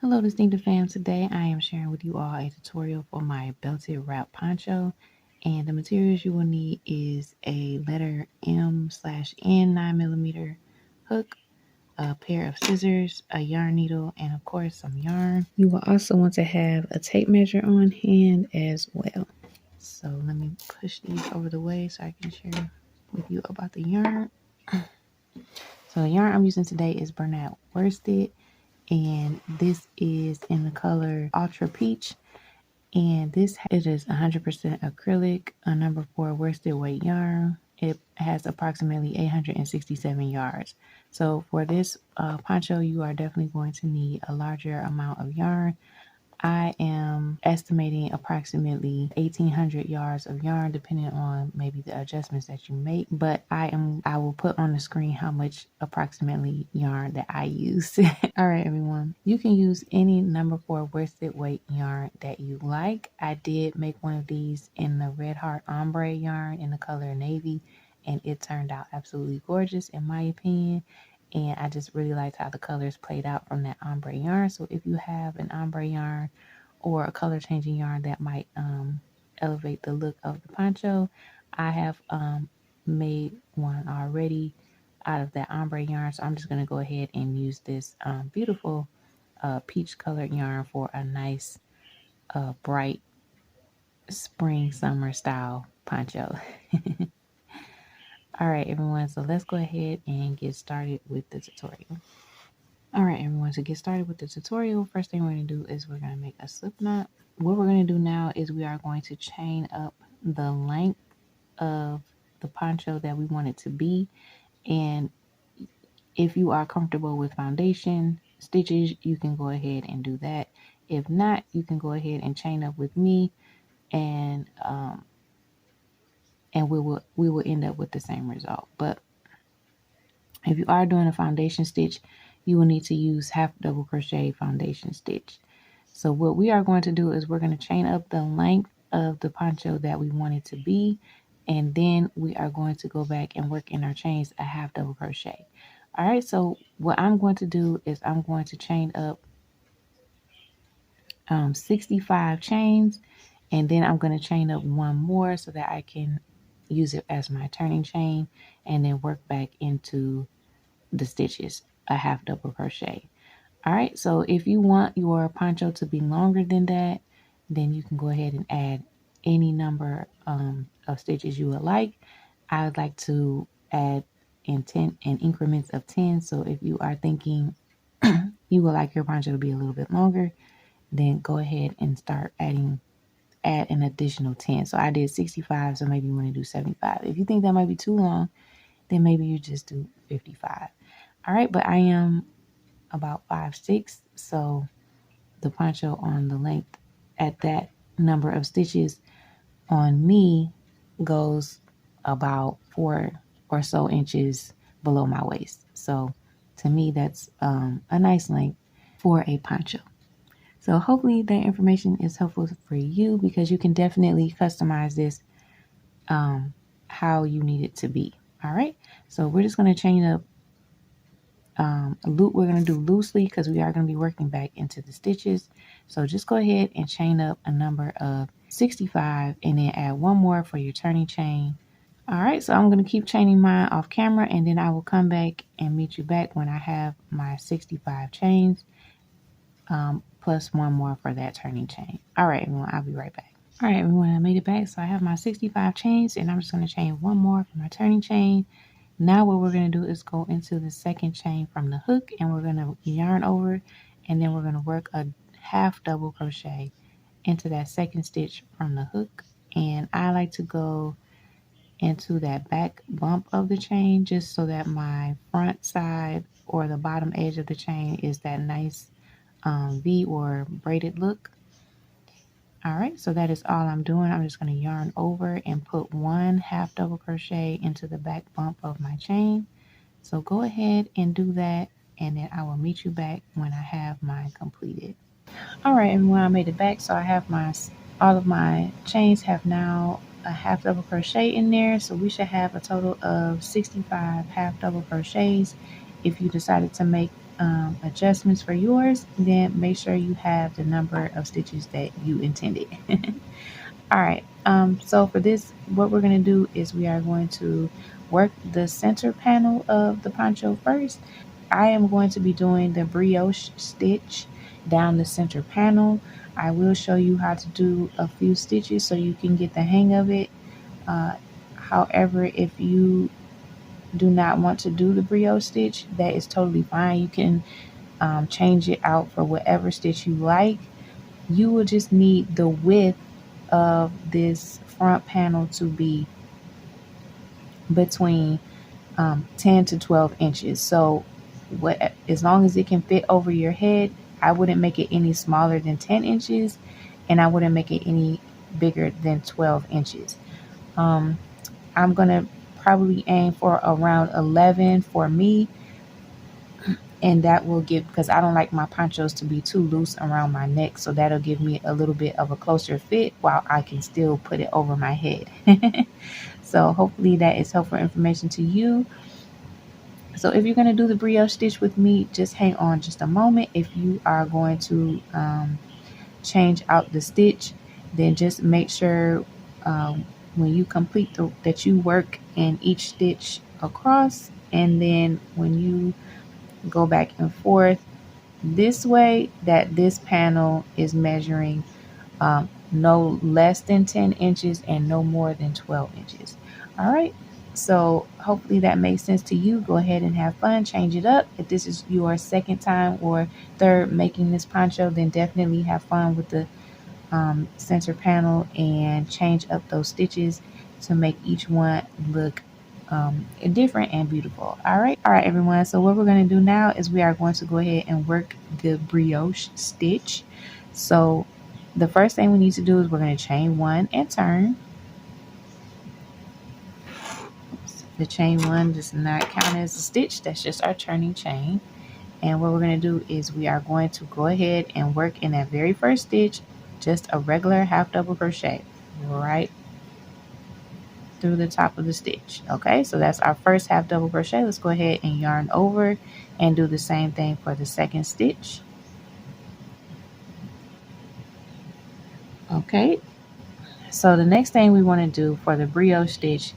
Hello distinctive fam, today I am sharing with you all a tutorial for my belted wrap poncho, and the materials you will need is a letter M/N 9mm hook, a pair of scissors, a yarn needle, and of course some yarn. You will also want to have a tape measure on hand as well. So let me push these over the way so I can share with you about the yarn. So the yarn I'm using today is burnout worsted, and this is in the color Ultra Peach, and it is 100% acrylic, a number 4 worsted weight yarn. It has approximately 867 yards. So for this poncho, you are definitely going to need a larger amount of yarn. I am estimating approximately 1,800 yards of yarn, depending on maybe the adjustments that you make. But I will put on the screen how much approximately yarn that I use. All right, everyone. You can use any number 4 worsted weight yarn that you like. I did make one of these in the Red Heart ombre yarn in the color navy, and it turned out absolutely gorgeous in my opinion. And I just really liked how the colors played out from that ombre yarn. So if you have an ombre yarn or a color changing yarn that might elevate the look of the poncho, I have made one already out of that ombre yarn. So I'm just going to go ahead and use this beautiful peach colored yarn for a nice bright spring summer style poncho. All right, everyone. So let's go ahead and get started with the tutorial. All right, everyone, to get started with the tutorial, first thing we're going to do is we're going to make a slip knot. What we're going to do now is we are going to chain up the length of the poncho that we want it to be. And if you are comfortable with foundation stitches, you can go ahead and do that. If not, you can go ahead and chain up with me, and we will end up with the same result. But if you are doing a foundation stitch, you will need to use half double crochet foundation stitch. So what we are going to do is we're going to chain up the length of the poncho that we want it to be, and then we are going to go back and work in our chains a half double crochet. All right, so what I'm going to do is I'm going to chain up 65 chains, and then I'm going to chain up one more so that I can use it as my turning chain and then work back into the stitches a half double crochet. All right, so if you want your poncho to be longer than that, then you can go ahead and add any number of stitches you would like. I would like to add in increments of 10. So if you are thinking you would like your poncho to be a little bit longer, then go ahead and start add an additional 10. So I did 65, so maybe you want to do 75. If you think that might be too long, then maybe you just do 55. All right, but I am about 5'6", so the poncho on the length at that number of stitches on me goes about 4 or so inches below my waist. So to me, that's a nice length for a poncho. So hopefully that information is helpful for you, because you can definitely customize this how you need it to be. All right, so we're just going to chain up a loop. We're going to do loosely because we are going to be working back into the stitches. So just go ahead and chain up a number of 65 and then add one more for your turning chain. All right, so I'm going to keep chaining mine off camera, and then I will come back and meet you back when I have my 65 chains plus one more for that turning chain. All right, everyone, I'll be right back. All right, everyone, I made it back. So I have my 65 chains, and I'm just going to chain one more for my turning chain. Now what we're going to do is go into the second chain from the hook, and we're going to yarn over, and then we're going to work a half double crochet into that second stitch from the hook. And I like to go into that back bump of the chain just so that my front side or the bottom edge of the chain is that nice V or braided look. All right, so that is all I'm doing. I'm just going to yarn over and put one half double crochet into the back bump of my chain. So go ahead and do that, and then I will meet you back when I have mine completed. All right, and when I made it back, so I have all of my chains have now a half double crochet in there. So we should have a total of 65 half double crochets if you decided to make adjustments for yours, then make sure you have the number of stitches that you intended. All right, so for this, what we're going to do is we are going to work the center panel of the poncho first. I am going to be doing the brioche stitch down the center panel. I will show you how to do a few stitches so you can get the hang of it. Uh, However, if you do not want to do the brioche stitch, that is totally fine. You can change it out for whatever stitch you like. You will just need the width of this front panel to be between 10 to 12 inches. So as long as it can fit over your head, I wouldn't make it any smaller than 10 inches, and I wouldn't make it any bigger than 12 inches. I'm going to probably aim for around 11 for me, and that will give, because I don't like my ponchos to be too loose around my neck, so that'll give me a little bit of a closer fit while I can still put it over my head. So hopefully that is helpful information to you. So if you're going to do the brioche stitch with me, just hang on just a moment. If you are going to change out the stitch, then just make sure when you complete that you work in each stitch across, and then when you go back and forth this way, that this panel is measuring no less than 10 inches and no more than 12 inches. All right, so hopefully that makes sense to you. Go ahead and have fun, change it up. If this is your second time or third making this poncho, then definitely have fun with the center panel and change up those stitches to make each one look different and beautiful. All right, everyone. So what we're going to do now is we are going to go ahead and work the brioche stitch. So the first thing we need to do is we're going to chain one and turn. The chain one does not count as a stitch. That's just our turning chain. And what we're going to do is we are going to go ahead and work in that very first stitch just a regular half double crochet right through the top of the stitch. Okay, so that's our first half double crochet. Let's go ahead and yarn over and do the same thing for the second stitch. Okay, so the next thing we want to do for the brioche stitch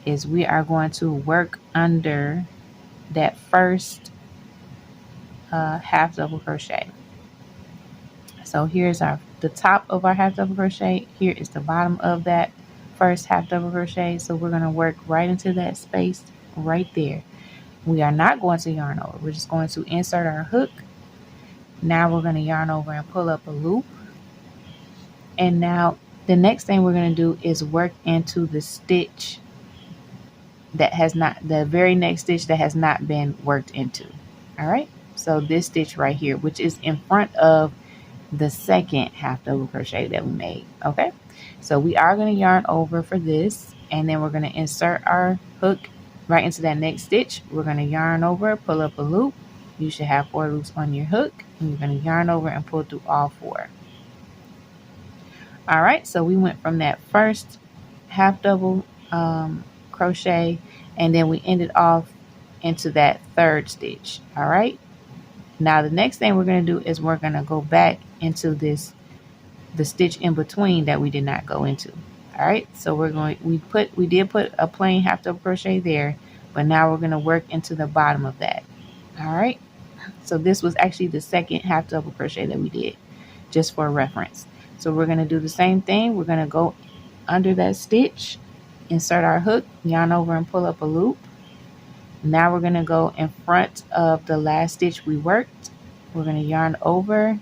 is we are going to work under that first half double crochet. So here's the top of our half double crochet. Here is the bottom of that first half double crochet. So we're going to work right into that space right there. We are not going to yarn over. We're just going to insert our hook. Now we're going to yarn over and pull up a loop. And now the next thing we're going to do is work into the stitch that has not, the very next stitch that has not been worked into. All right. So this stitch right here, which is in front of the second half double crochet that we made. Okay, so we are going to yarn over for this, and then we're going to insert our hook right into that next stitch. We're going to yarn over, pull up a loop. You should have 4 loops on your hook, and you're going to yarn over and pull through all 4. All right, so we went from that first half double crochet, and then we ended off into that third stitch. All right, now the next thing we're going to do is we're going to go back into the stitch in between that we did not go into. All right, so we did put a plain half double crochet there, but now we're going to work into the bottom of that. All right, so this was actually the second half double crochet that we did, just for reference. So we're going to do the same thing. We're going to go under that stitch, insert our hook, yarn over and pull up a loop. Now we're going to go in front of the last stitch we worked. We're going to yarn over,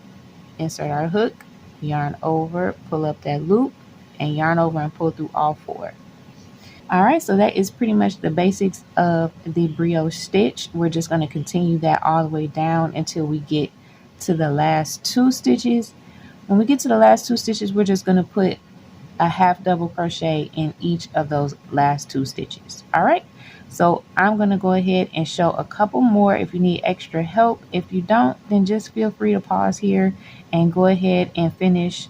insert our hook, yarn over, pull up that loop, and yarn over and pull through all 4. All right, so that is pretty much the basics of the brioche stitch. We're just going to continue that all the way down until we get to the last 2 stitches. When we get to the last 2 stitches, we're just going to put a half double crochet in each of those last 2 stitches. All right, so I'm going to go ahead and show a couple more if you need extra help. If you don't, then just feel free to pause here and go ahead and finish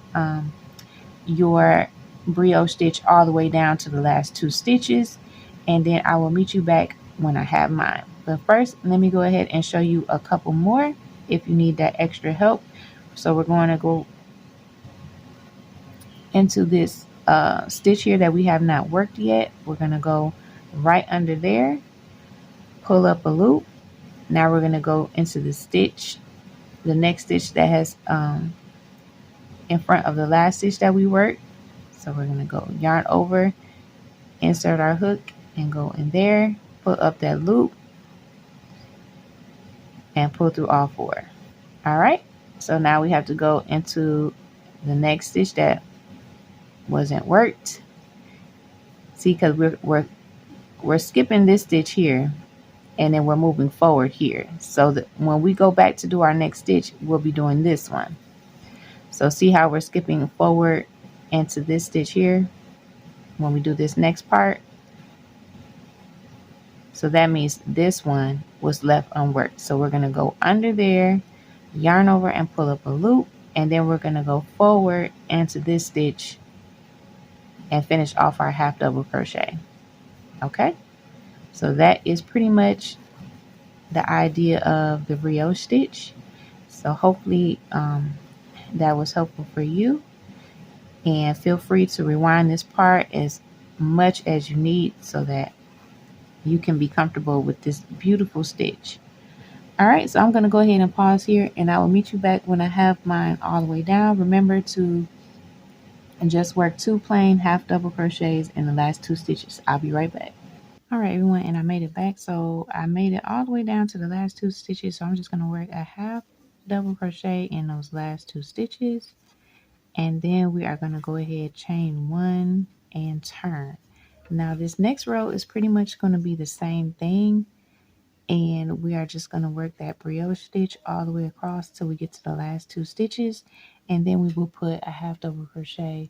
your brioche stitch all the way down to the last 2 stitches, and then I will meet you back when I have mine. But first, let me go ahead and show you a couple more if you need that extra help. So we're going to go into this stitch here that we have not worked yet. We're going to go right under there, pull up a loop. Now we're going to go into the stitch, the next stitch that has in front of the last stitch that we worked. So we're going to go yarn over, insert our hook, and go in there, pull up that loop, and pull through all four. All right, so now we have to go into the next stitch that wasn't worked. See, because we're skipping this stitch here, and then we're moving forward here. So that when we go back to do our next stitch, we'll be doing this one. So see how we're skipping forward into this stitch here when we do this next part. So that means this one was left unworked. So we're going to go under there, yarn over and pull up a loop, and then we're going to go forward into this stitch and finish off our half double crochet. Okay, so that is pretty much the idea of the brioche stitch. So hopefully that was helpful for you, and feel free to rewind this part as much as you need so that you can be comfortable with this beautiful stitch. All right, so I'm going to go ahead and pause here, and I will meet you back when I have mine all the way down. Remember to just work 2 plain half double crochets in the last 2 stitches. I'll be right back. All right, everyone, and I made it back. So I made it all the way down to the last 2 stitches. So I'm just going to work a half double crochet in those last 2 stitches, and then we are going to go ahead, chain 1 and turn. Now this next row is pretty much going to be the same thing, and we are just going to work that brioche stitch all the way across till we get to the last 2 stitches, and then we will put a half double crochet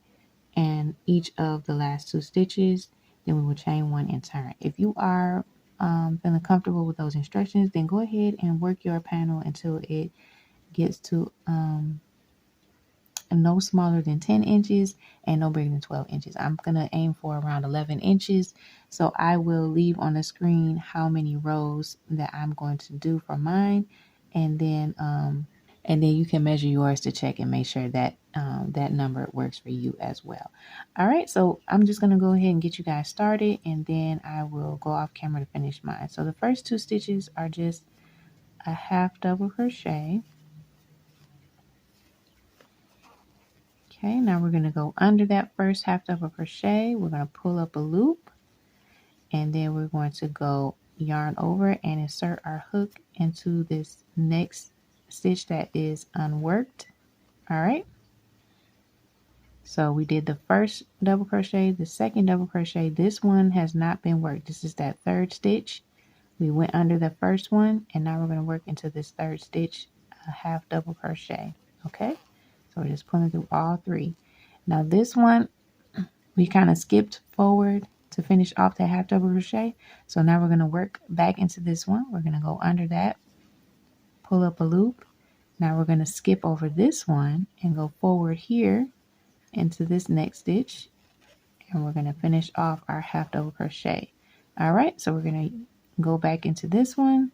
in each of the last 2 stitches. Then we will chain 1 and turn. If you are feeling comfortable with those instructions, then go ahead and work your panel until it gets to no smaller than 10 inches and no bigger than 12 inches. I'm going to aim for around 11 inches. So I will leave on the screen how many rows that I'm going to do for mine. And then you can measure yours to check and make sure that that number works for you as well. All right, so I'm just going to go ahead and get you guys started, and then I will go off camera to finish mine. So the first 2 stitches are just a half double crochet. Okay, now we're going to go under that first half double crochet. We're going to pull up a loop, and then we're going to go yarn over and insert our hook into this next stitch that is unworked. All right, so we did the first double crochet, the second double crochet. This one has not been worked. This is that 3rd stitch. We went under the first one, and now we're going to work into this 3rd stitch, a half double crochet. Okay, so we're just pulling through all 3. Now this one, we kind of skipped forward to finish off that half double crochet. So now we're going to work back into this one. We're going to go under that, pull up a loop. Now we're going to skip over this one and go forward here into this next stitch. And we're going to finish off our half double crochet. All right, so we're going to go back into this one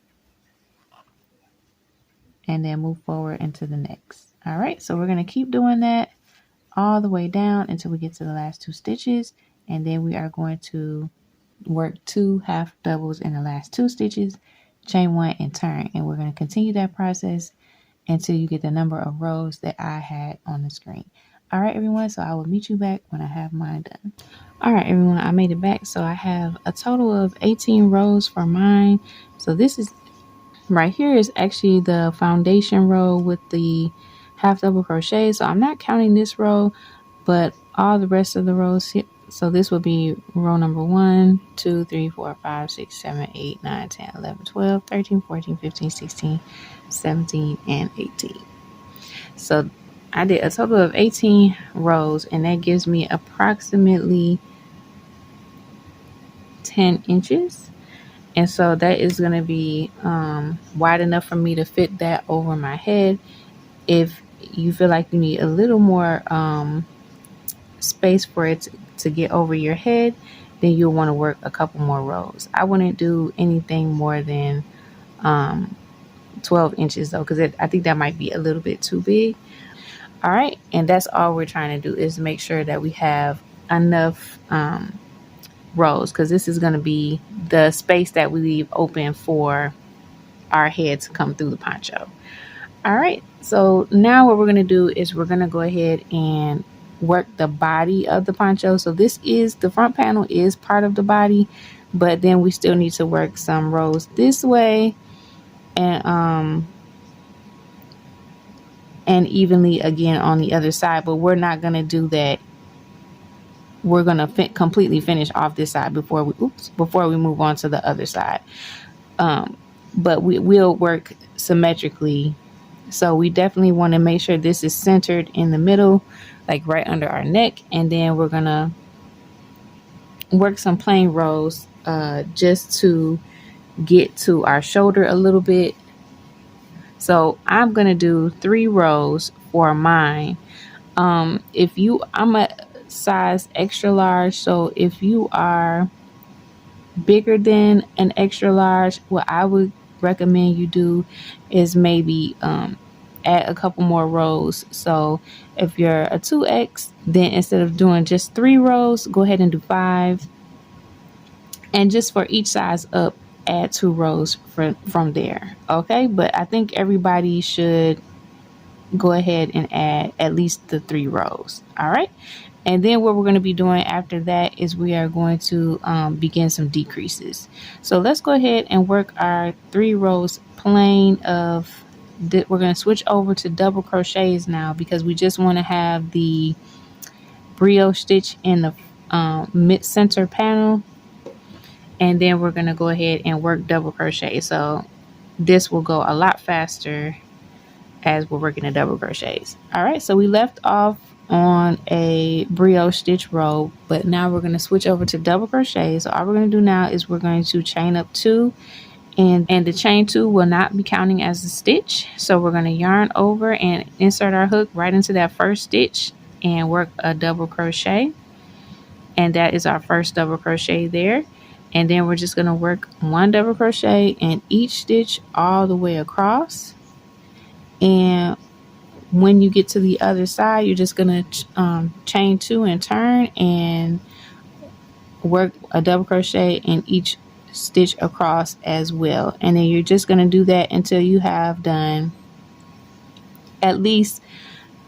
and then move forward into the next. All right, so we're going to keep doing that all the way down until we get to the last 2 stitches, and then we are going to work 2 half doubles in the last 2 stitches, chain 1 and turn, and we're going to continue that process until you get the number of rows that I had on the screen. All right, everyone, so I will meet you back when I have mine done. All right, everyone, I made it back. So I have a total of 18 rows for mine. So this is right here is actually the foundation row with the half double crochet. So I'm not counting this row, but all the rest of the rows here. So this will be row number 1, 2, 3, 4, 5, 6, 7, 8, 9, 10, 11, 12, 13, 14, 15, 16, 17, and 18. So I did a total of 18 rows, and that gives me approximately 10 inches. And so that is going to be wide enough for me to fit that over my head. If you feel like you need a little more space for it to get over your head, then you'll want to work a couple more rows. I wouldn't do anything more than 12 inches though, because I think that might be a little bit too big. All right, and that's all we're trying to do, is make sure that we have enough rows, because this is going to be the space that we leave open for our head to come through the poncho. All right, so now what we're going to do is we're going to go ahead and work the body of the poncho. So this is, the front panel is part of the body, but then we still need to work some rows this way and evenly again on the other side, but we're not going to do that. We're going to completely finish off this side before we move on to the other side. But we will work symmetrically. So we definitely want to make sure this is centered in the middle, like right under our neck. And then we're going to work some plain rows just to get to our shoulder a little bit. So I'm going to do 3 rows for mine. I'm a size extra large, so if you are bigger than an extra large, what I would recommend you do is maybe add a couple more rows. So if you're a 2X, then instead of doing just 3 rows, go ahead and do 5, and just for each size up, add 2 rows from there. Okay, but I think everybody should go ahead and add at least the 3 rows. All right, and then what we're going to be doing after that is we are going to begin some decreases. So let's go ahead and work our 3 rows plain of we're going to switch over to double crochets now, because we just want to have the brioche stitch in the mid center panel, and then we're going to go ahead and work double crochet. So this will go a lot faster as we're working the double crochets. All right, so we left off on a brioche stitch row, but now we're going to switch over to double crochet. So all we're going to do now is we're going to chain up 2, and the chain 2 will not be counting as a stitch. So we're going to yarn over and insert our hook right into that first stitch and work a double crochet, and that is our first double crochet there. And then we're just going to work 1 double crochet in each stitch all the way across. And when you get to the other side, you're just going to chain 2 and turn and work a double crochet in each stitch across as well. And then you're just going to do that until you have done at least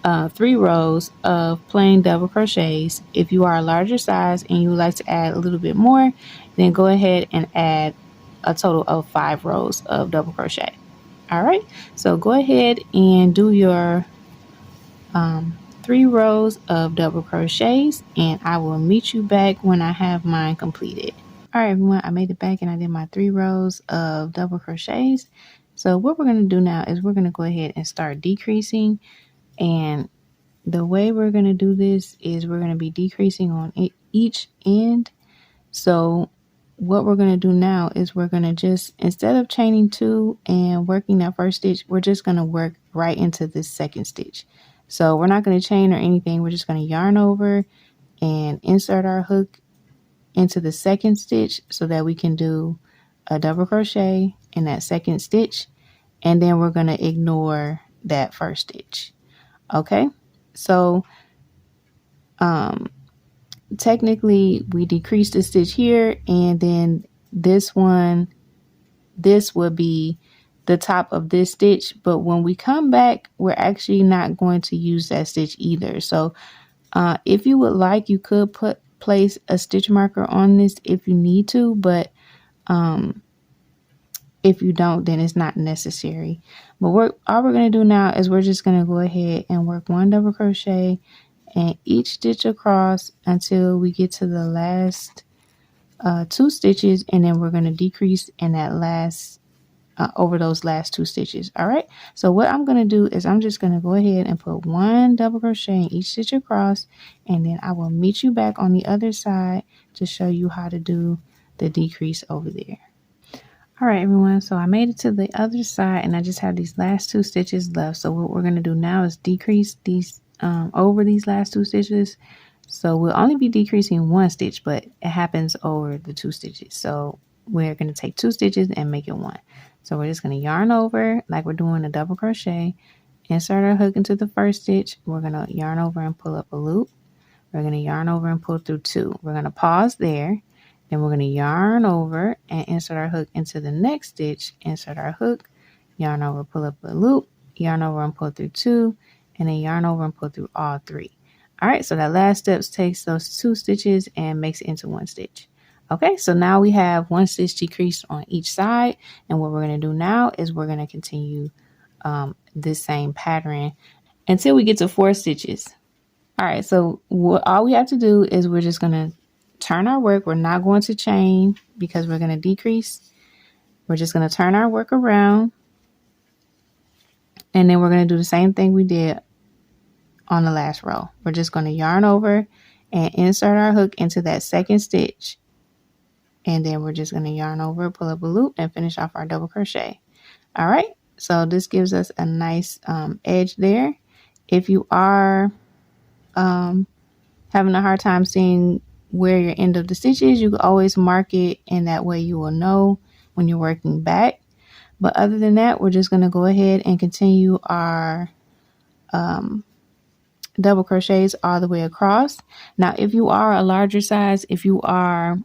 3 rows of plain double crochets. If you are a larger size and you would like to add a little bit more, then go ahead and add a total of 5 rows of double crochet. All right, so go ahead and do your 3 rows of double crochets, and I will meet you back when I have mine completed. All right, everyone, I made it back and I did my 3 rows of double crochets. So what we're going to do now is we're going to go ahead and start decreasing. And the way we're going to do this is we're going to be decreasing on each end. So what we're going to do now is we're going to just, instead of chaining 2 and working that first stitch, we're just going to work right into this second stitch. So we're not going to chain or anything. We're just going to yarn over and insert our hook into the second stitch so that we can do a double crochet in that second stitch. And then we're going to ignore that first stitch. Okay, so technically we decreased a stitch here, and then this would be the top of this stitch, but when we come back, we're actually not going to use that stitch either. So if you would like, you could place a stitch marker on this if you need to, but if you don't, then it's not necessary. But all we're going to do now is we're just going to go ahead and work 1 double crochet and each stitch across until we get to the last 2 stitches, and then we're going to decrease in that last over those last 2 stitches. All right, so what I'm going to do is I'm just going to go ahead and put 1 double crochet in each stitch across, and then I will meet you back on the other side to show you how to do the decrease over there. All right, everyone, so I made it to the other side and I just have these last 2 stitches left. So what we're going to do now is decrease these over these last 2 stitches. So we'll only be decreasing 1 stitch, but it happens over the 2 stitches. So we're going to take 2 stitches and make it 1. So we're just going to yarn over like we're doing a double crochet, insert our hook into the first stitch. We're going to yarn over and pull up a loop. We're going to yarn over and pull through 2. We're going to pause there. Then we're going to yarn over and insert our hook into the next stitch, insert our hook, yarn over, pull up a loop, yarn over and pull through 2, and then yarn over and pull through all 3. All right, so that last step takes those 2 stitches and makes it into 1 stitch. Okay, so now we have 1 stitch decreased on each side, and what we're going to do now is we're going to continue this same pattern until we get to 4 stitches. All right, so all we have to do is we're just going to turn our work. We're not going to chain because we're going to decrease. We're just going to turn our work around, and then we're going to do the same thing we did on the last row. We're just going to yarn over and insert our hook into that second stitch, and then we're just going to yarn over, pull up a loop, and finish off our double crochet. All right, so this gives us a nice edge there. If you are having a hard time seeing where your end of the stitch is, you can always mark it, and that way you will know when you're working back. But other than that, we're just going to go ahead and continue our double crochets all the way across. Now, if you are a larger size, if you are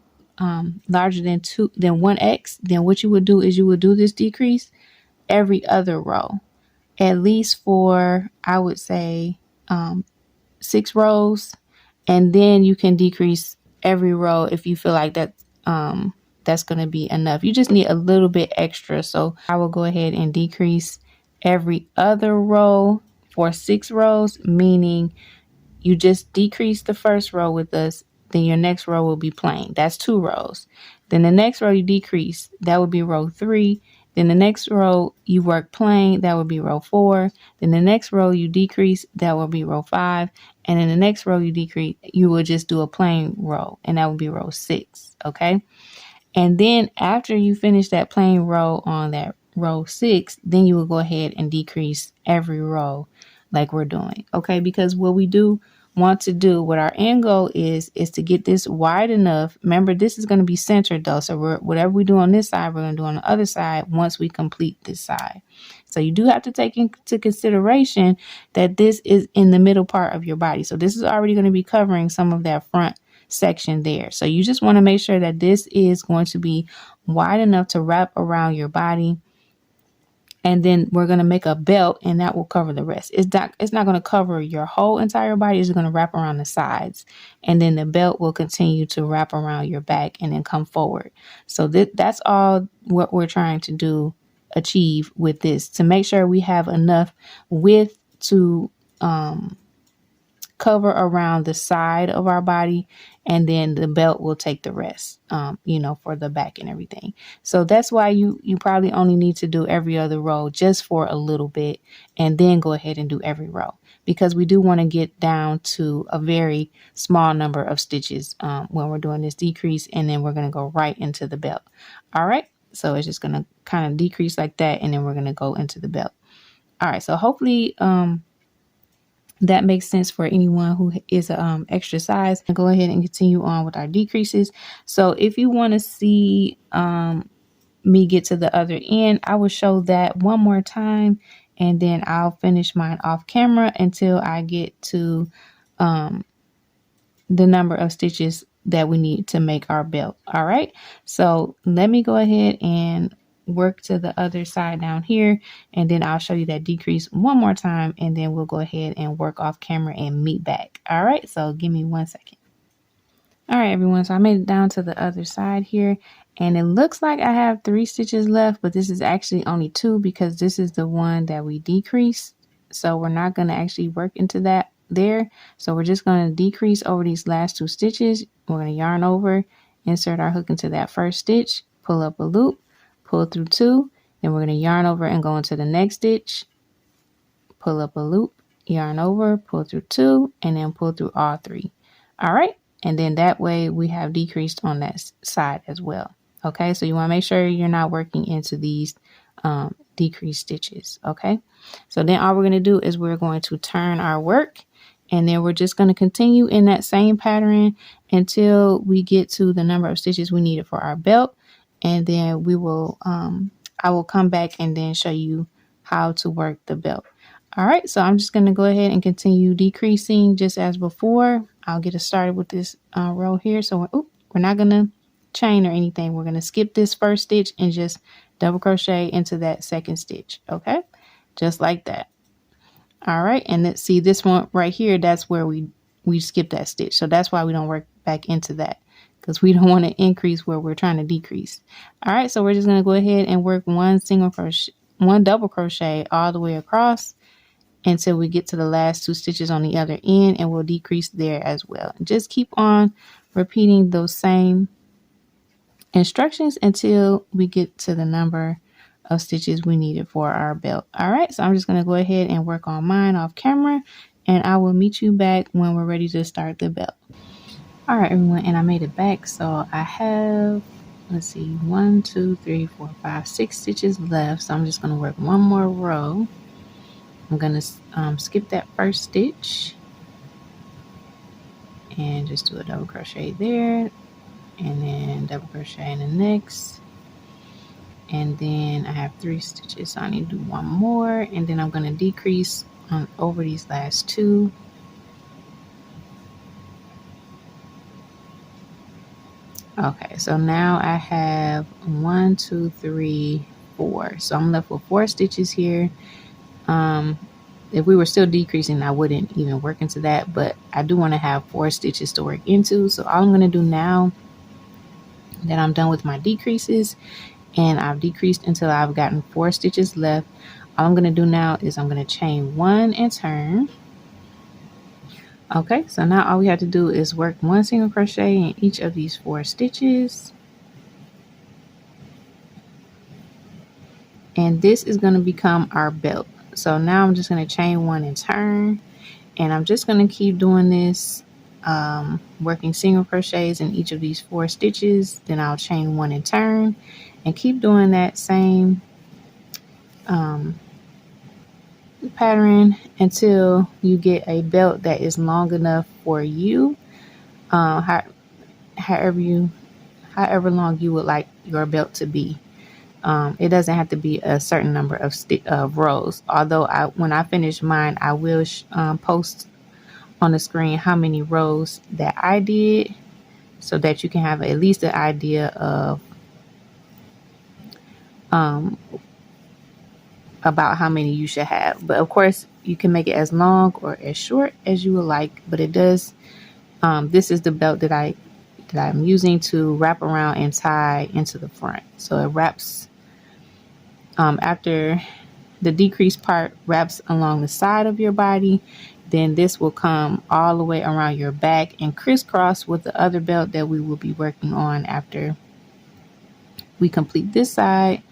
larger than 1x, then what you would do is you would do this decrease every other row, at least for, I would say, 6 rows, and then you can decrease every row if you feel like that that's going to be enough. You just need a little bit extra. So I will go ahead and decrease every other row for 6 rows, meaning you just decrease the first row with us, then your next row will be plain. That's 2 rows. Then the next row you decrease, that would be row 3. Then the next row you work plain, that would be row 4. Then the next row you decrease, that will be row 5. And then the next row you decrease, you will just do a plain row, and that would be row 6. Okay. And then after you finish that plain row on that row 6, then you will go ahead and decrease every row like we're doing. Okay. Because what we do want to do, what our end goal is to get this wide enough. Remember, this is going to be centered though. So whatever we do on this side, we're going to do on the other side once we complete this side. So you do have to take into consideration that this is in the middle part of your body. So this is already going to be covering some of that front section there. So you just want to make sure that this is going to be wide enough to wrap around your body. And then we're going to make a belt, and that will cover the rest. It's not going to cover your whole entire body. It's going to wrap around the sides. And then the belt will continue to wrap around your back and then come forward. So that's all what we're trying to achieve with this, to make sure we have enough width to cover around the side of our body, and then the belt will take the rest, for the back and everything. So that's why you probably only need to do every other row just for a little bit, and then go ahead and do every row, because we do want to get down to a very small number of stitches when we're doing this decrease, and then we're going to go right into the belt. All right, so it's just going to kind of decrease like that, and then we're going to go into the belt. All right, so hopefully that makes sense for anyone who is a extra size. And go ahead and continue on with our decreases. So if you want to see me get to the other end, I will show that one more time, and then I'll finish mine off camera until I get to the number of stitches that we need to make our belt. All right, so let me go ahead and work to the other side down here, and then I'll show you that decrease one more time, and then we'll go ahead and work off camera and meet back. All right, so give me 1 second. All right, everyone, so I made it down to the other side here, and it looks like I have 3 stitches left, but this is actually only 2 because this is the one that we decreased. So we're not going to actually work into that there. So we're just going to decrease over these last 2 stitches. We're going to yarn over, insert our hook into that first stitch, pull up a loop, pull through 2, then we're going to yarn over and go into the next stitch, pull up a loop, yarn over, pull through 2, and then pull through all 3. All right, and then that way we have decreased on that side as well. Okay, so you want to make sure you're not working into these decreased stitches. Okay, so then all we're going to do is we're going to turn our work, and then we're just going to continue in that same pattern until we get to the number of stitches we needed for our belt. And then we will I will come back and then show you how to work the belt. All right, so I'm just going to go ahead and continue decreasing just as before. I'll get us started with this row here. So we're not going to chain or anything. We're going to skip this first stitch and just double crochet into that second stitch. Okay, just like that. All right, and let's see this one right here. That's where we skip that stitch. So that's why we don't work back into that, because we don't want to increase where we're trying to decrease. All right, so we're just going to go ahead and work one double crochet all the way across until we get to the last 2 stitches on the other end, and we'll decrease there as well. Just keep on repeating those same instructions until we get to the number of stitches we needed for our belt. All right, so I'm just going to go ahead and work on mine off camera, and I will meet you back when we're ready to start the belt. All right, everyone, and I made it back. So I have, let's see, 1, 2, 3, 4, 5, 6 stitches left. So I'm just going to work one more row. I'm going to skip that first stitch and just do a double crochet there, and then double crochet in the next. And then I have 3 stitches, so I need to do one more, and then I'm going to decrease over these last 2. Okay, so now I have 1, 2, 3, 4. So I'm left with 4 stitches here. If we were still decreasing, I wouldn't even work into that, but I do want to have 4 stitches to work into. So all I'm going to do now that I'm done with my decreases, and I've decreased until I've gotten 4 stitches left, all I'm going to do now is I'm going to chain 1 and turn. Okay, so now all we have to do is work 1 single crochet in each of these 4 stitches. And this is going to become our belt. So now I'm just going to chain 1 and turn, and I'm just going to keep doing this, working single crochets in each of these 4 stitches. Then I'll chain 1 and turn, and keep doing that same pattern until you get a belt that is long enough for you, however long you would like your belt to be. It doesn't have to be a certain number of rows. Although when I finish mine, I will post on the screen how many rows that I did, so that you can have at least an idea of about how many you should have. But of course, you can make it as long or as short as you would like. But it does. This is the belt that I'm using to wrap around and tie into the front. So it wraps. After the decrease part wraps along the side of your body, then this will come all the way around your back and crisscross with the other belt that we will be working on after we complete this side,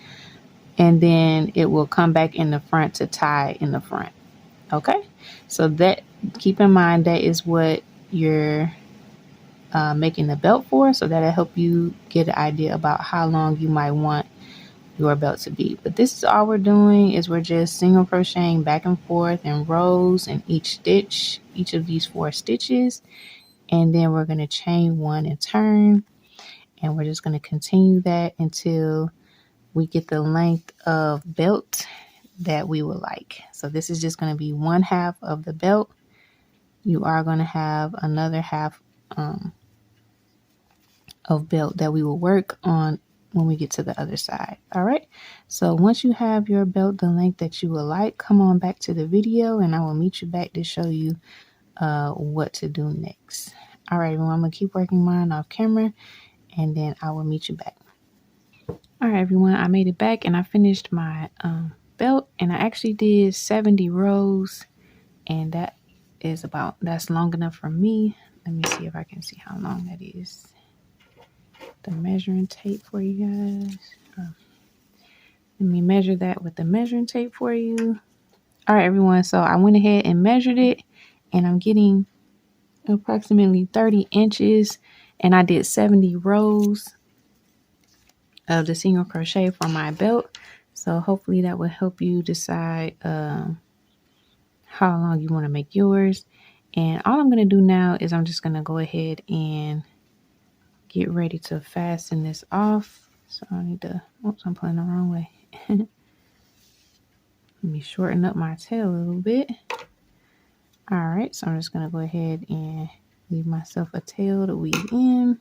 and then it will come back in the front to tie in the front. Okay, so that, keep in mind, that is what you're making the belt for, so that'll help you get an idea about how long you might want your belt to be. But this is all we're doing, is we're just single crocheting back and forth in rows in each stitch, each of these 4 stitches, and then we're going to chain 1 and turn, and we're just going to continue that until we get the length of belt that we would like. So this is just going to be 1/2 of the belt. You are going to have another half of belt that we will work on when we get to the other side. All right, so once you have your belt the length that you would like, come on back to the video and I will meet you back to show you what to do next. All right, everyone, I'm gonna keep working mine off camera and then I will meet you back. All right, everyone, I made it back and I finished my belt, and I actually did 70 rows, and that's long enough for me. Let me see if I can see how long that is. The measuring tape for you guys. Let me measure that with the measuring tape for you. All right, everyone, so I went ahead and measured it, and I'm getting approximately 30 inches, and I did 70 rows of the single crochet for my belt. So hopefully that will help you decide how long you want to make yours. And all I'm going to do now is I'm just going to go ahead and get ready to fasten this off. So I need to, oops, I'm pulling the wrong way. Let me shorten up my tail a little bit. All right, so I'm just gonna go ahead and leave myself a tail to weave in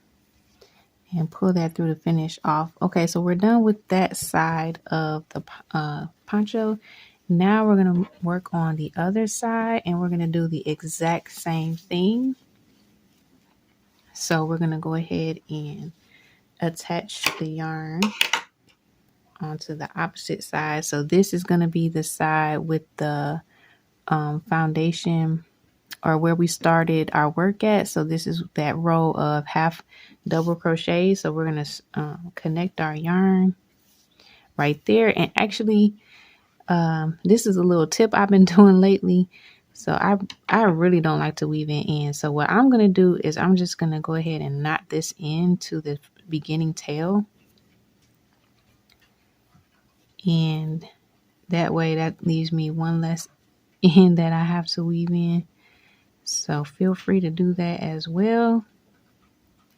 and pull that through to finish off. Okay, so we're done with that side of the poncho. Now we're gonna work on the other side and we're gonna do the exact same thing. So we're gonna go ahead and attach the yarn onto the opposite side. So this is gonna be the side with the foundation, or where we started our work at. So this is that row of half double crochet. So we're going to connect our yarn right there. And actually, this is a little tip I've been doing lately. So I really don't like to weave it in. So what I'm going to do is I'm just going to go ahead and knot this into the beginning tail. And that way that leaves me one less end that I have to weave in. So feel free to do that as well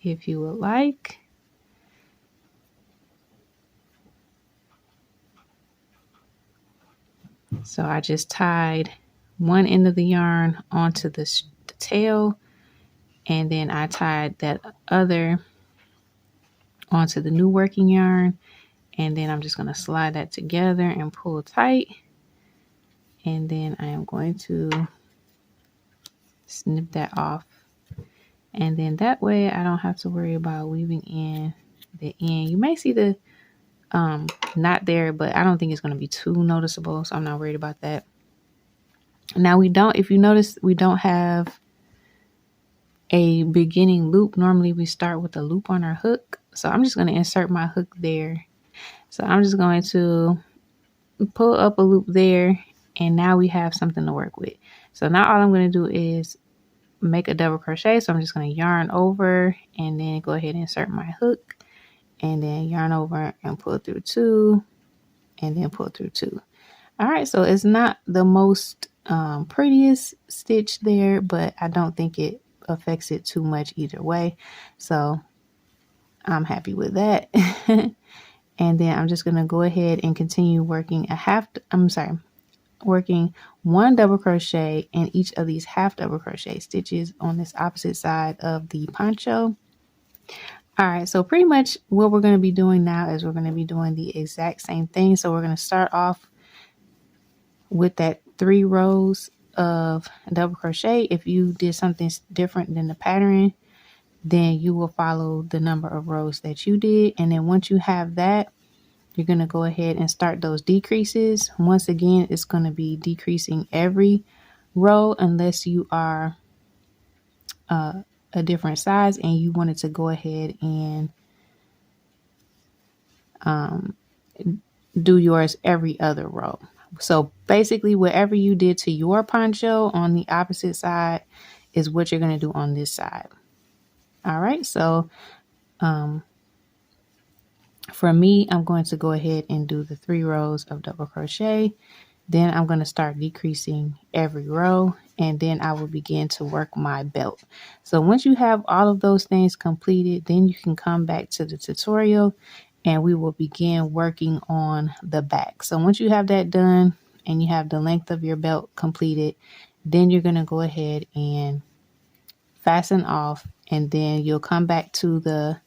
if you would like. So I just tied one end of the yarn onto the tail, and then I tied that other onto the new working yarn, and then I'm just going to slide that together and pull tight, and then I am going to snip that off, and then that way I don't have to worry about weaving in the end. You may see the knot there, but I don't think it's going to be too noticeable, so I'm not worried about that. Now if you notice, we don't have a beginning loop. Normally we start with a loop on our hook. So I'm just going to insert my hook there. So I'm just going to pull up a loop there, and now we have something to work with. So now all I'm going to do is make a double crochet. So I'm just going to yarn over and then go ahead and insert my hook, and then yarn over and pull through 2, and then pull through 2. All right, so it's not the most prettiest stitch there, but I don't think it affects it too much either way. So I'm happy with that. And then I'm just going to go ahead and continue working working one double crochet in each of these half double crochet stitches on this opposite side of the poncho. All right, so pretty much what we're going to be doing now is we're going to be doing the exact same thing. So we're going to start off with that 3 rows of double crochet. If you did something different than the pattern, then you will follow the number of rows that you did. And then once you have that, you're going to go ahead and start those decreases. Once again, it's going to be decreasing every row unless you are a different size and you wanted to go ahead and do yours every other row. So basically whatever you did to your poncho on the opposite side is what you're going to do on this side. All right, so for me, I'm going to go ahead and do the 3 rows of double crochet. Then I'm going to start decreasing every row, and then I will begin to work my belt. So once you have all of those things completed, then you can come back to the tutorial and we will begin working on the back. So once you have that done and you have the length of your belt completed, then you're going to go ahead and fasten off, and then you'll come back to the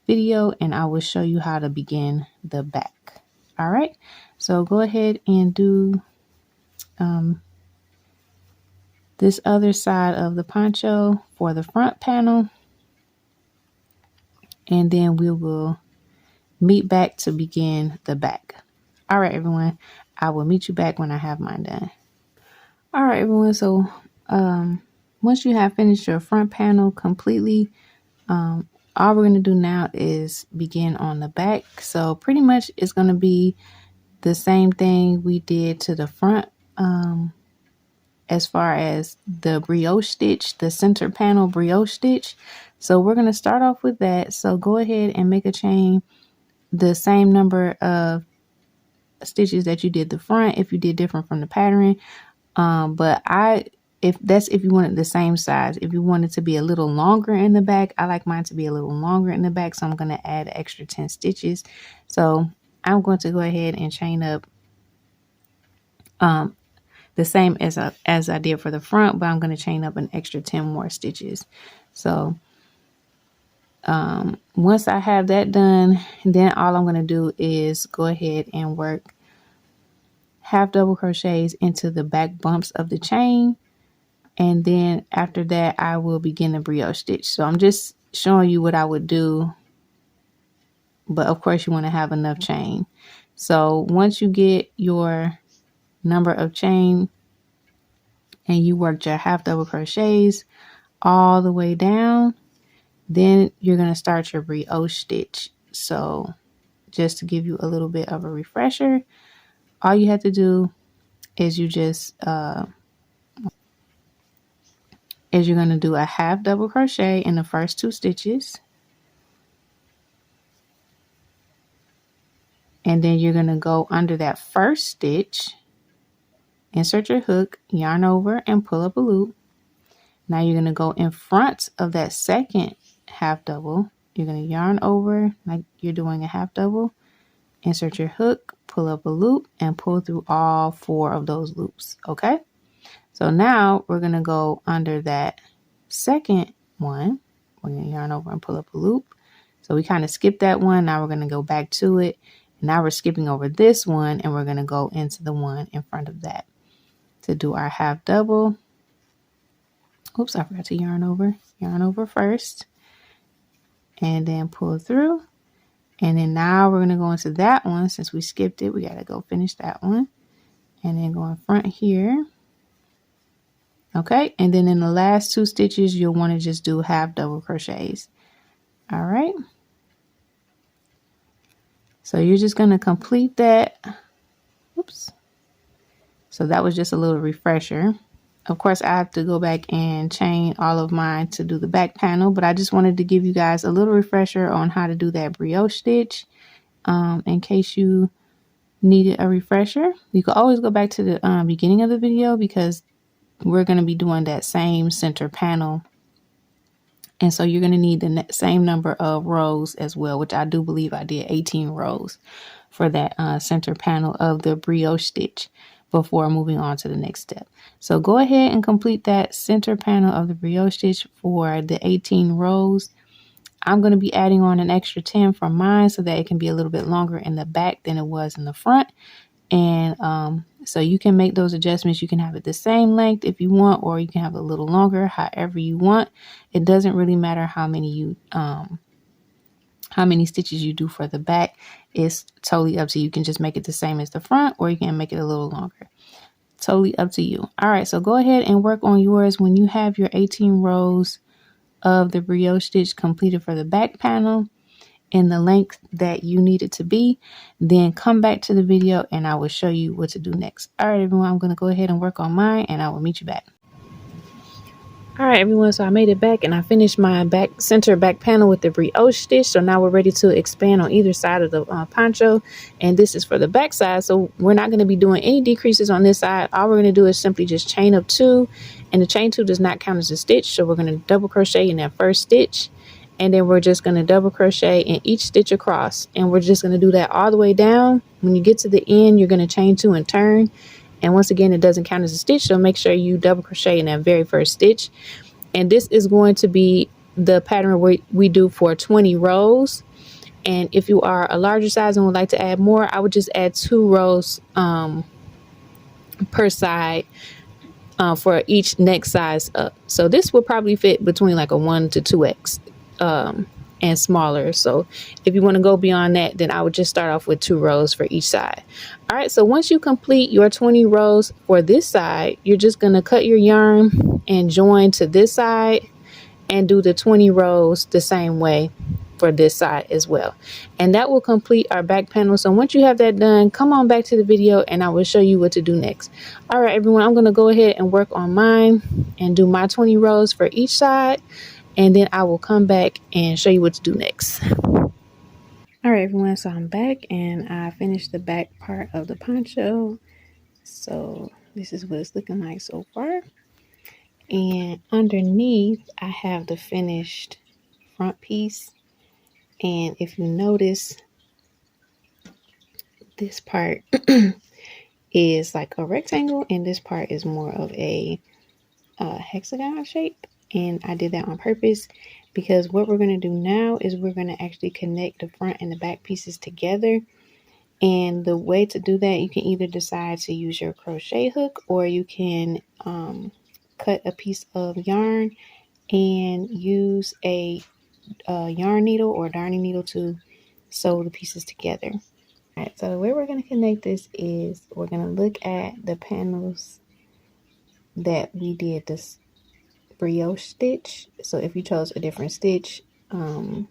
video and I will show you how to begin the back. All right, so go ahead and do this other side of the poncho for the front panel, and then we will meet back to begin the back. All right, everyone, I will meet you back when I have mine done. All right, everyone, so once you have finished your front panel completely, all we're going to do now is begin on the back. So pretty much it's going to be the same thing we did to the front as far as the brioche stitch, the center panel brioche stitch. So we're going to start off with that. So go ahead and make a chain the same number of stitches that you did the front if you did different from the pattern. But if you wanted the same size, if you want it to be a little longer in the back, I like mine to be a little longer in the back, so I'm going to add an extra 10 stitches. So I'm going to go ahead and chain up the same as I did for the front, but I'm going to chain up an extra 10 more stitches. So once I have that done, then all I'm going to do is go ahead and work half double crochets into the back bumps of the chain. And then after that, I will begin the brioche stitch. So I'm just showing you what I would do. But of course, you want to have enough chain. So once you get your number of chain and you worked your half double crochets all the way down, then you're going to start your brioche stitch. So just to give you a little bit of a refresher, all you have to do is you're going to do a half double crochet in the first 2 stitches. And then you're going to go under that first stitch, insert your hook, yarn over, and pull up a loop. Now you're going to go in front of that second half double. You're going to yarn over like you're doing a half double, insert your hook, pull up a loop, and pull through all 4 of those loops. Okay? So now we're going to go under that second one. We're going to yarn over and pull up a loop. So we kind of skipped that one. Now we're going to go back to it. Now we're skipping over this one and we're going to go into the one in front of that to do our half double. Oops, I forgot to yarn over. Yarn over first and then pull through. And then now we're going to go into that one. Since we skipped it, we got to go finish that one and then go in front here. Okay, and then in the last 2 stitches, you'll want to just do half double crochets. All right. So you're just going to complete that. Oops. So that was just a little refresher. Of course, I have to go back and chain all of mine to do the back panel, but I just wanted to give you guys a little refresher on how to do that brioche stitch. In case you needed a refresher, you can always go back to the beginning of the video because we're going to be doing that same center panel. And so you're going to need the same number of rows as well, which I do believe I did 18 rows for that center panel of the brioche stitch before moving on to the next step. So go ahead and complete that center panel of the brioche stitch for the 18 rows. I'm going to be adding on an extra 10 from mine so that it can be a little bit longer in the back than it was in the front. And so you can make those adjustments. You can have it the same length if you want, or you can have it a little longer, however you want. It doesn't really matter how many stitches you do for the back. It's totally up to you. You can just make it the same as the front, or you can make it a little longer. Totally up to you. All right, so go ahead and work on yours. When you have your 18 rows of the brioche stitch completed for the back panel in the length that you need it to be, then come back to the video and I will show you what to do next. All right, everyone, I'm going to go ahead and work on mine and I will meet you back. All right, everyone, so I made it back and I finished my center back panel with the brioche stitch. So now we're ready to expand on either side of the poncho, and this is for the back side. So we're not going to be doing any decreases on this side. All we're going to do is simply just chain up 2, and the chain 2 does not count as a stitch. So we're going to double crochet in that first stitch, and then we're just going to double crochet in each stitch across, and we're just going to do that all the way down. When you get to the end, you're going to chain 2 and turn. And once again, it doesn't count as a stitch, so make sure you double crochet in that very first stitch. And this is going to be the pattern we do for 20 rows. And if you are a larger size and would like to add more, I would just add 2 rows per side for each next size up. So this will probably fit between like a 1 to 2x and smaller. So if you want to go beyond that, then I would just start off with 2 rows for each side. All right, so once you complete your 20 rows for this side, you're just going to cut your yarn and join to this side and do the 20 rows the same way for this side as well. And that will complete our back panel. So once you have that done, come on back to the video and I will show you what to do next. All right, everyone, I'm going to go ahead and work on mine and do my 20 rows for each side. And then I will come back and show you what to do next. All right, everyone, so I'm back and I finished the back part of the poncho. So this is what it's looking like so far. And underneath, I have the finished front piece. And if you notice, this part is like a rectangle, and this part is more of a hexagon shape. And I did that on purpose because what we're going to do now is we're going to actually connect the front and the back pieces together. And the way to do that, you can either decide to use your crochet hook, or you can cut a piece of yarn and use a yarn needle or darning needle to sew the pieces together. All right, so the way we're going to connect this is we're going to look at the panels that we did this brioche stitch. So if you chose a different stitch than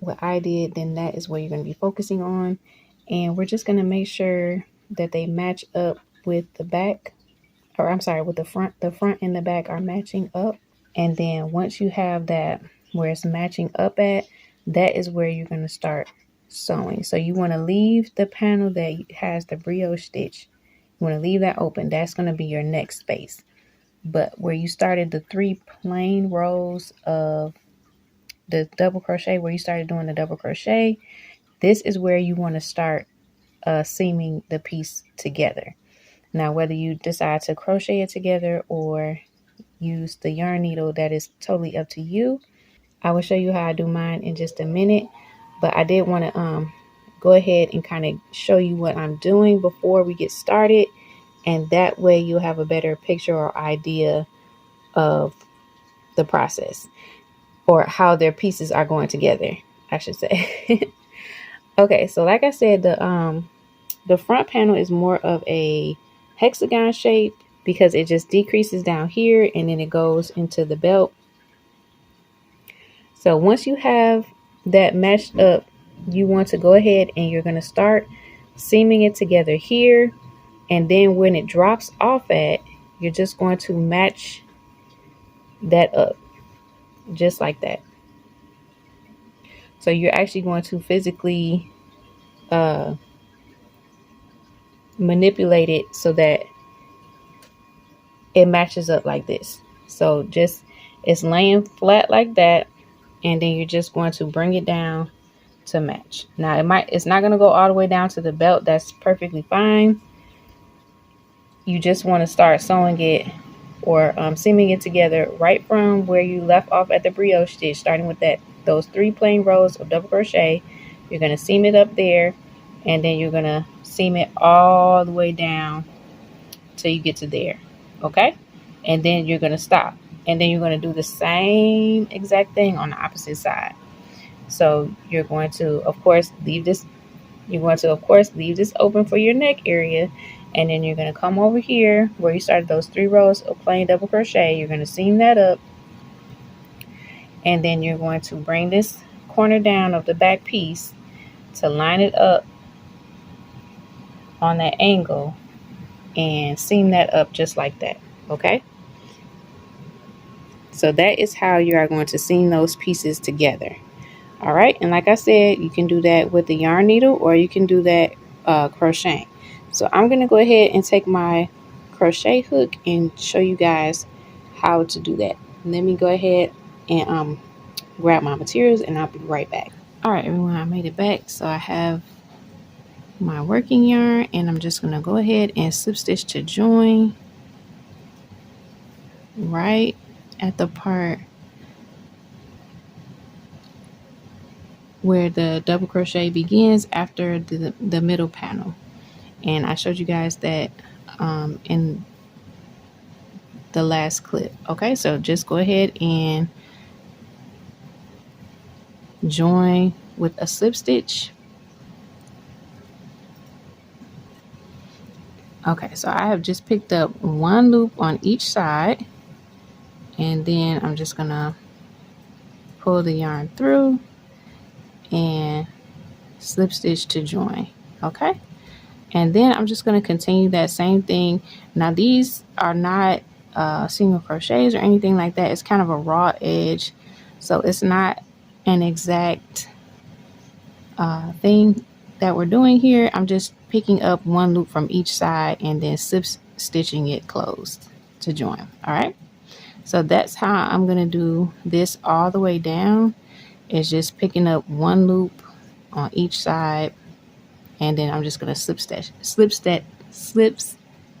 what I did, then that is what you're going to be focusing on. And we're just going to make sure that they match up with the back, or I'm sorry, with the front. The front and the back are matching up. And then once you have that where it's matching up at, that is where you're going to start sewing. So you want to leave the panel that has the brioche stitch. You want to leave that open. That's going to be your next space. But where you started the 3 plain rows of the double crochet, where you started doing the double crochet, this is where you want to start seaming the piece together. Now, whether you decide to crochet it together or use the yarn needle, that is totally up to you. I will show you how I do mine in just a minute, but I did want to go ahead and kind of show you what I'm doing before we get started, and that way you'll have a better picture or idea of the process, or how their pieces are going together, I should say. Okay, so like I said, the front panel is more of a hexagon shape because it just decreases down here and then it goes into the belt. So once you have that matched up, you want to go ahead and you're going to start seaming it together here. And then when it drops off at, you're just going to match that up just like that. So you're actually going to physically manipulate it so that it matches up like this. So just it's laying flat like that, and then you're just going to bring it down to match. Now it's not going to go all the way down to the belt. That's perfectly fine. You just want to start sewing it or seaming it together right from where you left off at the brioche stitch, starting with those 3 plain rows of double crochet. You're going to seam it up there, and then you're going to seam it all the way down till you get to there. Okay, and then you're going to stop, and then you're going to do the same exact thing on the opposite side. So you're going to of course leave this open for your neck area, and then you're going to come over here where you started those 3 rows of plain double crochet. You're going to seam that up, and then you're going to bring this corner down of the back piece to line it up on that angle and seam that up just like that. Okay, so that is how you are going to seam those pieces together. All right, and like I said, you can do that with the yarn needle, or you can do that crocheting. So I'm going to go ahead and take my crochet hook and show you guys how to do that. Let me go ahead and grab my materials, and I'll be right back. All right, everyone, I made it back. So I have my working yarn, and I'm just going to go ahead and slip stitch to join right at the part where the double crochet begins after the middle panel. And I showed you guys that in the last clip. Okay, so just go ahead and join with a slip stitch. Okay, so I have just picked up 1 loop on each side, and then I'm just gonna pull the yarn through and slip stitch to join. Okay, and then I'm just going to continue that same thing. Now these are not single crochets or anything like that. It's kind of a raw edge, so it's not an exact thing that we're doing here. I'm just picking up 1 loop from each side and then slip stitching it closed to join. All right, so that's how I'm going to do this all the way down. Is just picking up 1 loop on each side and then I'm just going to slip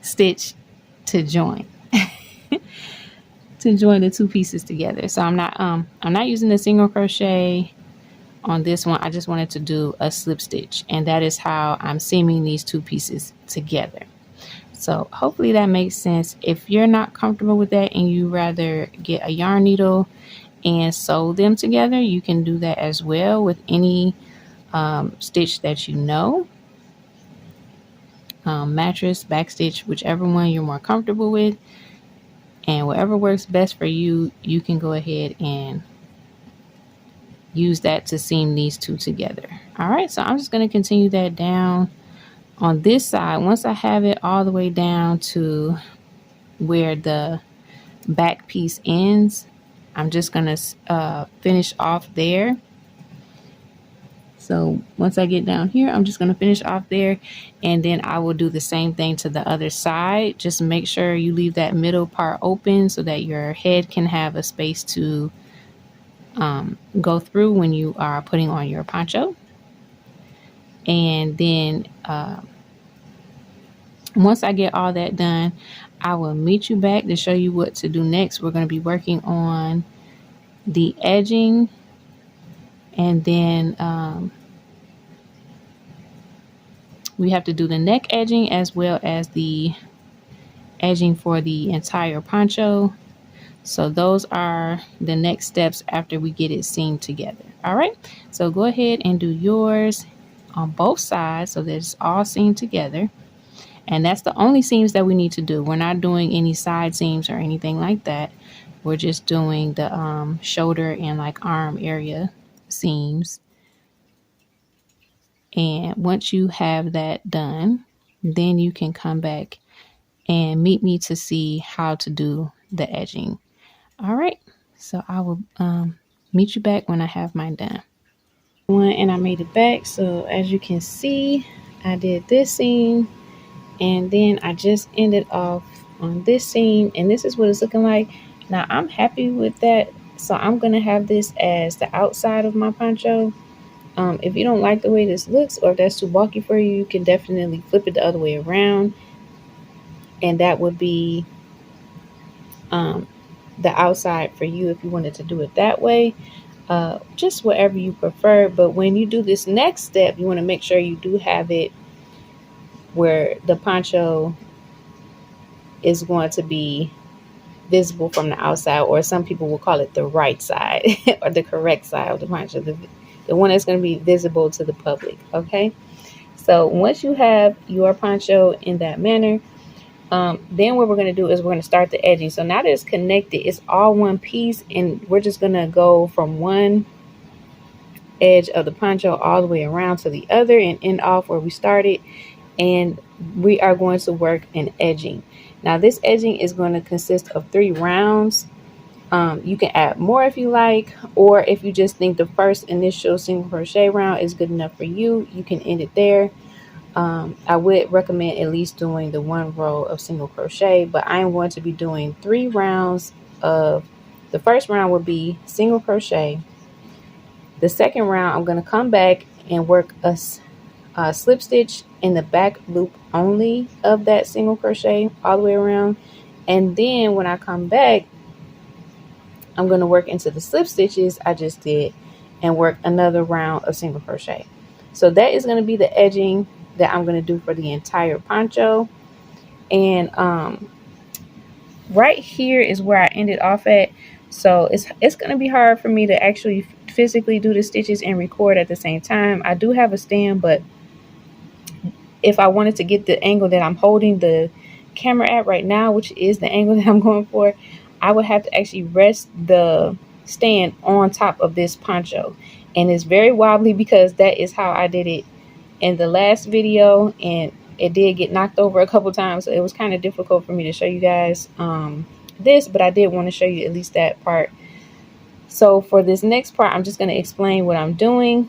stitch to join to join the two pieces together. So I'm not using the single crochet on this one. I just wanted to do a slip stitch, and that is how I'm seaming these two pieces together. So hopefully that makes sense. If you're not comfortable with that and you rather get a yarn needle and sew them together, you can do that as well with any stitch that you know. Mattress, backstitch, whichever one you're more comfortable with, and whatever works best for you, you can go ahead and use that to seam these two together. All right, so I'm just going to continue that down on this side. Once I have it all the way down to where the back piece ends, I'm just going to finish off there. So once I get down here, I'm just going to finish off there, and then I will do the same thing to the other side. Just make sure you leave that middle part open so that your head can have a space to go through when you are putting on your poncho. And then once I get all that done, I will meet you back to show you what to do next. We're going to be working on the edging, and then we have to do the neck edging as well as the edging for the entire poncho. So those are the next steps after we get it seamed together. All right, so go ahead and do yours on both sides so that it's all seamed together. And that's the only seams that we need to do. We're not doing any side seams or anything like that. We're just doing the shoulder and like arm area seams. And once you have that done, then you can come back and meet me to see how to do the edging. All right, so I will meet you back when I have mine done. And I made it back. So as you can see, I did this seam, and then I just ended off on this seam, and this is what it's looking like. Now I'm happy with that, so I'm gonna have this as the outside of my poncho. If you don't like the way this looks, or if that's too bulky for you, you can definitely flip it the other way around, and that would be the outside for you if you wanted to do it that way. Just whatever you prefer. But when you do this next step, you want to make sure you do have it where the poncho is going to be visible from the outside, or some people will call it the right side or the correct side of the poncho, the one that's going to be visible to the public. Okay, so once you have your poncho in that manner, then what we're going to do is we're going to start the edging. So now that it's connected, it's all one piece, and we're just going to go from one edge of the poncho all the way around to the other and end off where we started. And we are going to work an edging. Now this edging is going to consist of 3 rounds. You can add more if you like, or if you just think the first initial single crochet round is good enough for you, you can end it there. I would recommend at least doing the 1 row of single crochet, but I am going to be doing 3 rounds of, the first round would be single crochet. The second round, I'm going to come back and work a slip stitch in the back loop only of that single crochet all the way around. And then when I come back, I'm going to work into the slip stitches I just did and work another round of single crochet. So that is going to be the edging that I'm going to do for the entire poncho. And right here is where I ended off at. So it's going to be hard for me to actually physically do the stitches and record at the same time. I do have a stand, but if I wanted to get the angle that I'm holding the camera at right now, which is the angle that I'm going for, I would have to actually rest the stand on top of this poncho. And it's very wobbly because that is how I did it in the last video, and it did get knocked over a couple times, so it was kind of difficult for me to show you guys this, but I did want to show you at least that part. So for this next part, I'm just going to explain what I'm doing,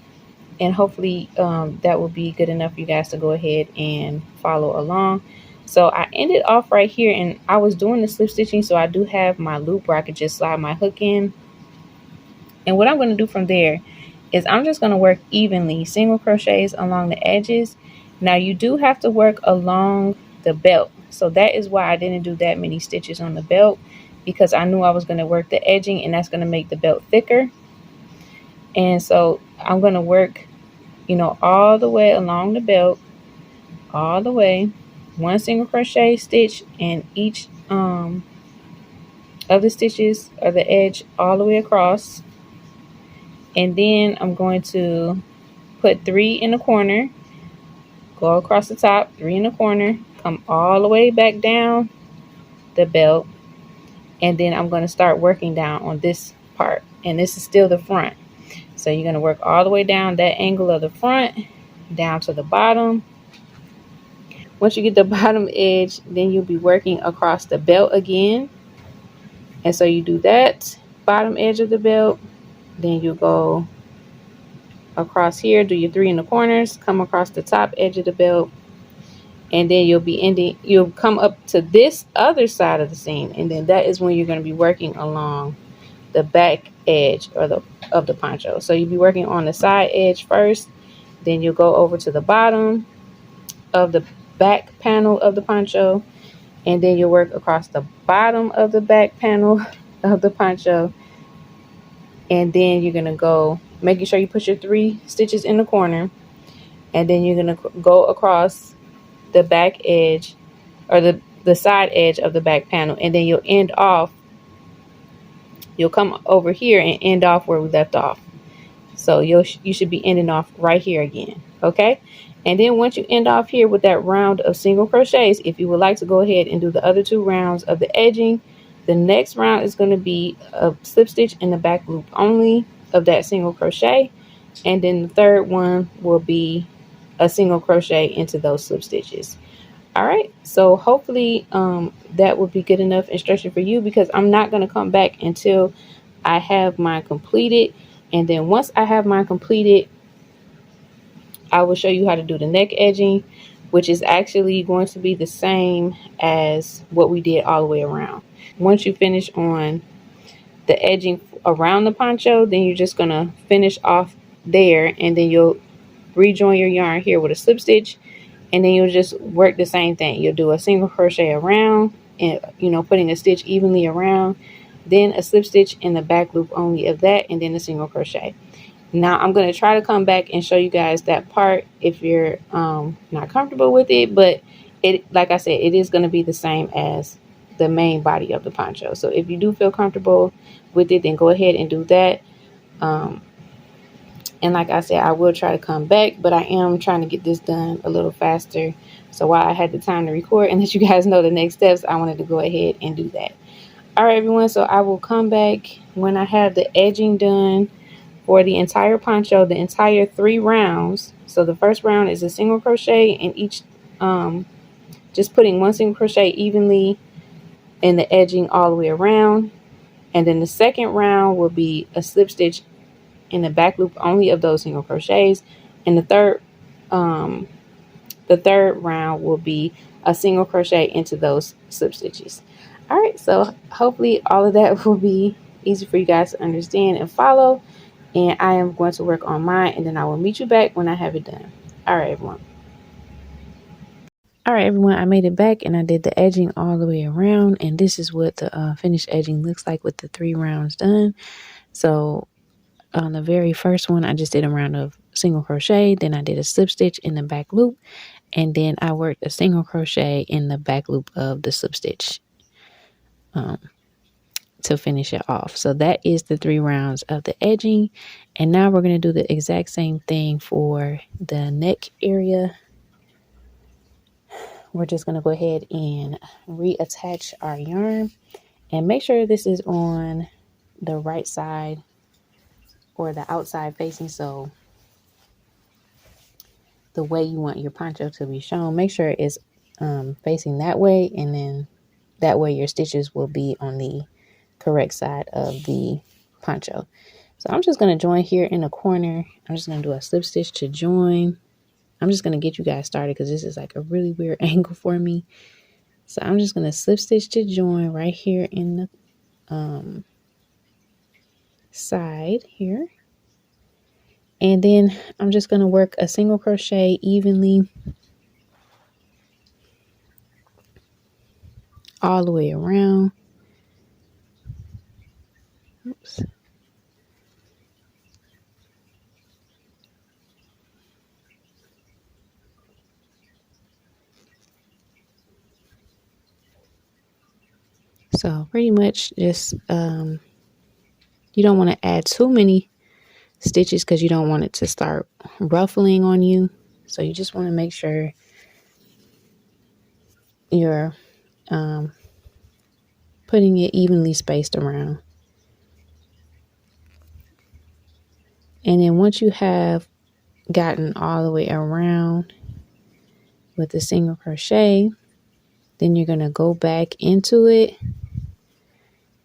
and hopefully that will be good enough for you guys to go ahead and follow along. So I ended off right here, and I was doing the slip stitching, so I do have my loop where I could just slide my hook in. And what I'm going to do from there is I'm just going to work evenly single crochets along the edges, Now you do have to work along the belt. So that is why I didn't do that many stitches on the belt, because I knew I was going to work the edging and that's going to make the belt thicker. And so I'm going to work, you know, all the way along the belt, all the way, one single crochet stitch in each of the stitches or the edge all the way across. And then I'm going to put 3 in the corner, go across the top, 3 in the corner, come all the way back down the belt, and then I'm going to start working down on this part, and this is still the front. So you're going to work all the way down that angle of the front down to the bottom. Once you get the bottom edge, then you'll be working across the belt again. And so you do that bottom edge of the belt, then you go across here, do your 3 in the corners, come across the top edge of the belt, and then you'll come up to this other side of the seam, and then that is when you're going to be working along the back edge of the poncho. So you'll be working on the side edge first, then you'll go over to the bottom of the back panel of the poncho, and then you'll work across the bottom of the back panel of the poncho, and then you're going to go making sure you put your 3 stitches in the corner, and then you're going to go across the back edge or the side edge of the back panel, and then you'll come over here and end off where we left off. So you should be ending off right here again. Okay, and then once you end off here with that round of single crochets, if you would like to go ahead and do the other 2 rounds of the edging, the next round is going to be a slip stitch in the back loop only of that single crochet, and then the third one will be a single crochet into those slip stitches. All right, so hopefully that will be good enough instruction for you, because I'm not going to come back until I have mine completed. And then once I have mine completed, I will show you how to do the neck edging, which is actually going to be the same as what we did all the way around. Once you finish on the edging around the poncho, then you're just going to finish off there, and then you'll rejoin your yarn here with a slip stitch, and then you'll just work the same thing. You'll do a single crochet around, and putting a stitch evenly around, then a slip stitch in the back loop only of that, and then a single crochet. Now I'm going to try to come back and show you guys that part if you're not comfortable with it, but like I said, it is going to be the same as the main body of the poncho. So if you do feel comfortable with it, then go ahead and do that. And like I said, I will try to come back, but I am trying to get this done a little faster. So while I had the time to record and let you guys know the next steps, I wanted to go ahead and do that. All right, everyone. So I will come back when I have the edging done for the entire poncho, the entire 3 rounds. So the first round is a single crochet in each, just putting 1 single crochet evenly in the edging all the way around. And then the second round will be a slip stitch in the back loop only of those single crochets, and the third round will be a single crochet into those slip stitches. All right, so hopefully all of that will be easy for you guys to understand and follow, and I am going to work on mine, and then I will meet you back when I have it done. All right, everyone. All right, everyone, I made it back and I did the edging all the way around, and this is what the finished edging looks like with the 3 rounds done. So on the very first one, I just did a round of single crochet, then I did a slip stitch in the back loop, and then I worked a single crochet in the back loop of the slip stitch to finish it off. So that is the 3 rounds of the edging, and now we're going to do the exact same thing for the neck area. We're just going to go ahead and reattach our yarn, and make sure this is on the right side or the outside facing, so the way you want your poncho to be shown, make sure it's facing that way, and then that way your stitches will be on the correct side of the poncho. So I'm just going to join here in the corner. I'm just going to do a slip stitch to join. I'm just going to get you guys started because this is like a really weird angle for me. So I'm just going to slip stitch to join right here in the side here. And then I'm just going to work a single crochet evenly all the way around. Oops. So pretty much just you don't want to add too many stitches because you don't want it to start ruffling on you. So you just want to make sure you're putting it evenly spaced around. And then once you have gotten all the way around with the single crochet, then you're going to go back into it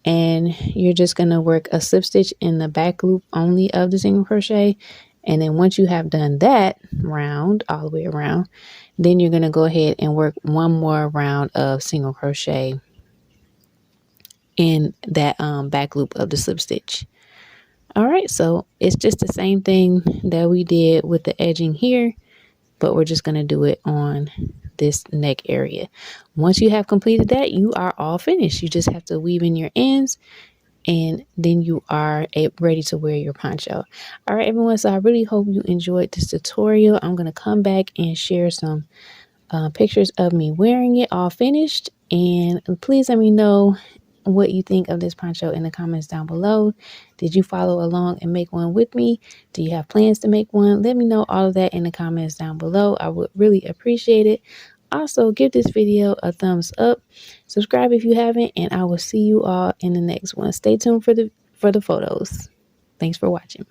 and you're just going to work a slip stitch in the back loop only of the single crochet. And then once you have done that round all the way around, then you're going to go ahead and work one more round of single crochet in that back loop of the slip stitch. All right, so it's just the same thing that we did with the edging here, but we're just going to do it on this neck area. Once you have completed that, you are all finished. You just have to weave in your ends and then you are ready to wear your poncho. All right, everyone, so I really hope you enjoyed this tutorial. I'm going to come back and share some pictures of me wearing it all finished, and please let me know what you think of this poncho in the comments down below. Did you follow along and make one with me? Do you have plans to make one? Let me know all of that in the comments down below. I would really appreciate it. Also, give this video a thumbs up, subscribe if you haven't, and I will see you all in the next one. Stay tuned for the photos. Thanks for watching.